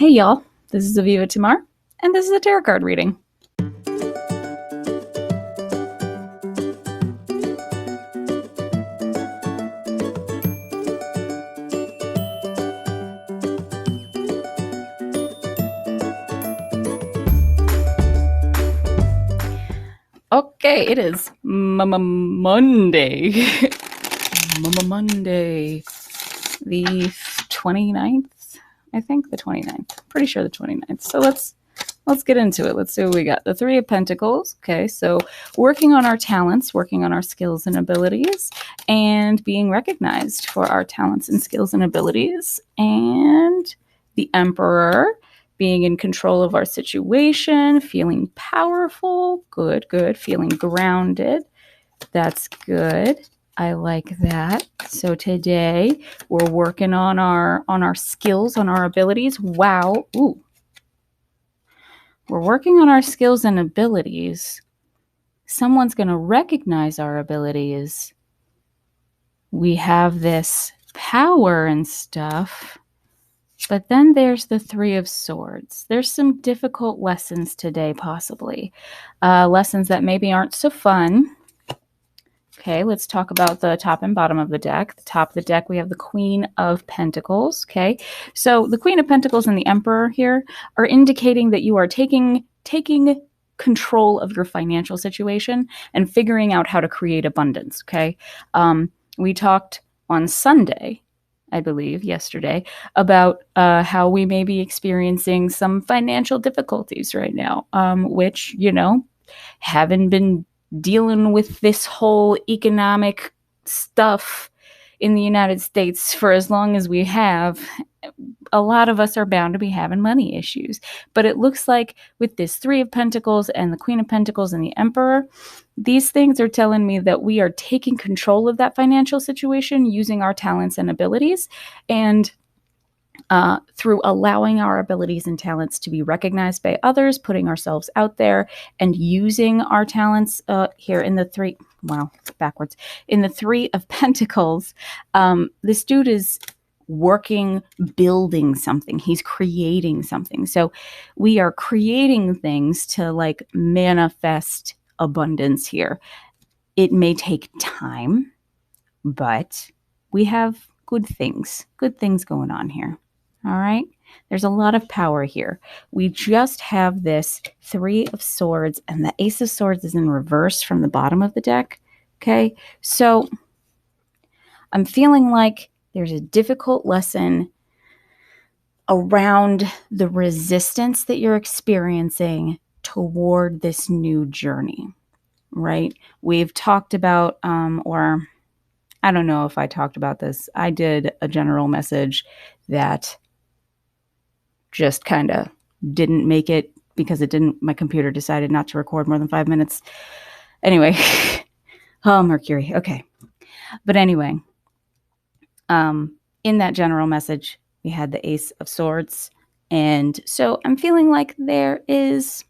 Hey y'all, this is Aviva Tamar, and this is a tarot card reading. Okay, it is Monday. Monday, the 29th, I think, the 29th. Pretty sure the 29th. So let's get into it. Let's see what we got. The Three of Pentacles. Okay, so working on our talents, working on our skills and abilities, and being recognized for our talents and skills and abilities. And the Emperor, being in control of our situation, feeling powerful. Good, good. Feeling grounded. That's good. I like that. So today we're working on our skills, on our abilities. Wow. Ooh. We're working on our skills and abilities. Someone's going to recognize our abilities. We have this power and stuff. But then there's the Three of Swords. There's some difficult lessons today, possibly. Lessons that maybe aren't so fun. Okay, let's talk about the top and bottom of the deck. The top of the deck, we have the Queen of Pentacles. Okay, so the Queen of Pentacles and the Emperor here are indicating that you are taking control of your financial situation and figuring out how to create abundance. Okay, we talked on Sunday, I believe, yesterday, about how we may be experiencing some financial difficulties right now, which, haven't been dealing with this whole economic stuff in the United States for as long as we have. A lot of us are bound to be having money issues. But it looks like with this Three of Pentacles and the Queen of Pentacles and the Emperor, these things are telling me that we are taking control of that financial situation using our talents and abilities, and through allowing our abilities and talents to be recognized by others, putting ourselves out there and using our talents here in the Three of Pentacles. This dude is working, building something. He's creating something. So we are creating things to manifest abundance here. It may take time, but we have good things going on here. All right. There's a lot of power here. We just have this Three of Swords, and the Ace of Swords is in reverse from the bottom of the deck. Okay. So I'm feeling like there's a difficult lesson around the resistance that you're experiencing toward this new journey, right? We've talked about, or I don't know if I talked about this. I did a general message that just kind of didn't make it because my computer decided not to record more than 5 minutes. Anyway, oh, Mercury. Okay. But anyway, in that general message, we had the Ace of Swords. And so I'm feeling like there's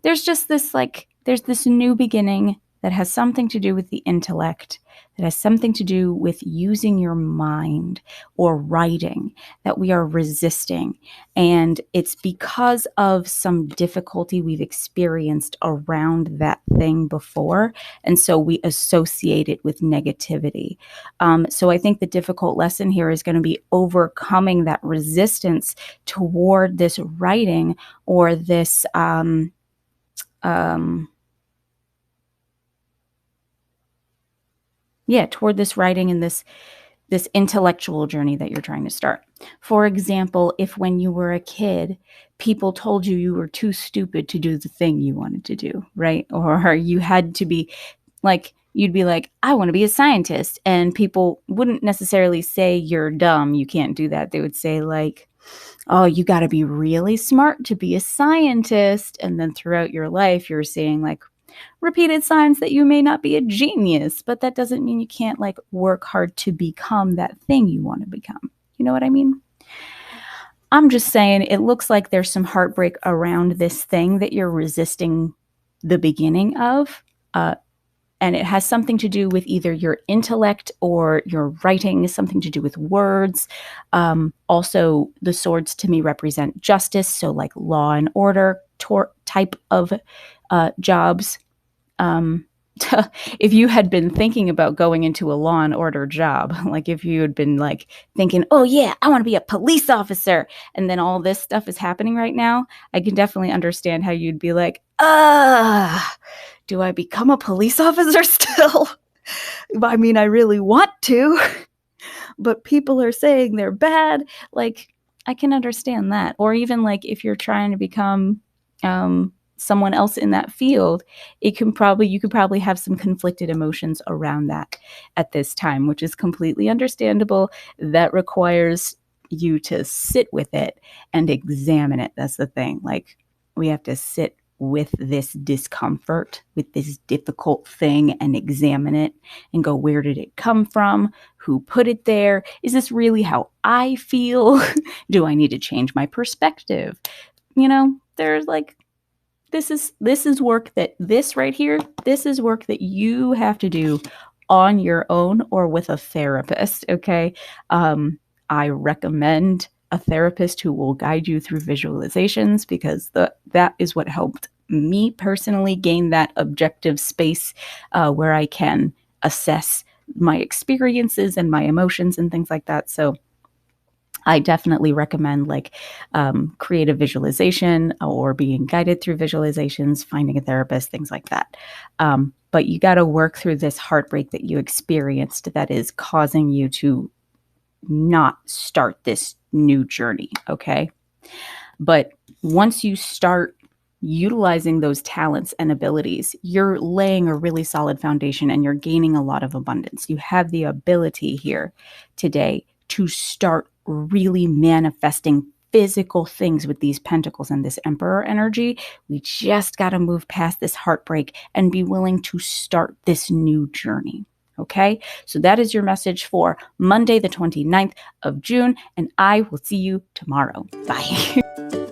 just this, there's this new beginning that has something to do with the intellect, that has something to do with using your mind or writing, that we are resisting. And it's because of some difficulty we've experienced around that thing before. And so we associate it with negativity. So I think the difficult lesson here is going to be overcoming that resistance toward this writing or this toward this writing and this intellectual journey that you're trying to start. For example, if when you were a kid, people told you were too stupid to do the thing you wanted to do, right? Or you had to be you'd be like, I want to be a scientist. And people wouldn't necessarily say you're dumb, you can't do that. They would say oh, you got to be really smart to be a scientist. And then throughout your life, you're seeing repeated signs that you may not be a genius, but that doesn't mean you can't work hard to become that thing you want to become. You know what I mean? I'm just saying it looks like there's some heartbreak around this thing that you're resisting the beginning of. And it has something to do with either your intellect or your writing, something to do with words. Also, the swords to me represent justice, so like law and order type of jobs. If you had been thinking about going into a law and order job, like if you had been like thinking, oh yeah, I want to be a police officer, and then all this stuff is happening right now, I can definitely understand how you'd be like, do I become a police officer still? I mean, I really want to, but people are saying they're bad. Like, I can understand that. Or even like if you're trying to become someone else in that field, you could probably have some conflicted emotions around that at this time, which is completely understandable. That requires you to sit with it and examine it. That's the thing. Like, we have to sit with this discomfort, with this difficult thing, and examine it and go, where did it come from? Who put it there? Is this really how I feel? Do I need to change my perspective? You know, there's like, this is work this right here, this is work that you have to do on your own or with a therapist, okay? I recommend a therapist who will guide you through visualizations, because that is what helped me personally gain that objective space where I can assess my experiences and my emotions and things like that. So I definitely recommend like creative visualization or being guided through visualizations, finding a therapist, things like that. But you got to work through this heartbreak that you experienced that is causing you to not start this new journey, okay? But once you start utilizing those talents and abilities, you're laying a really solid foundation and you're gaining a lot of abundance. You have the ability here today to start really manifesting physical things with these pentacles and this emperor energy. We just got to move past this heartbreak and be willing to start this new journey. Okay, so that is your message for Monday, the 29th of June, and I will see you tomorrow. Bye.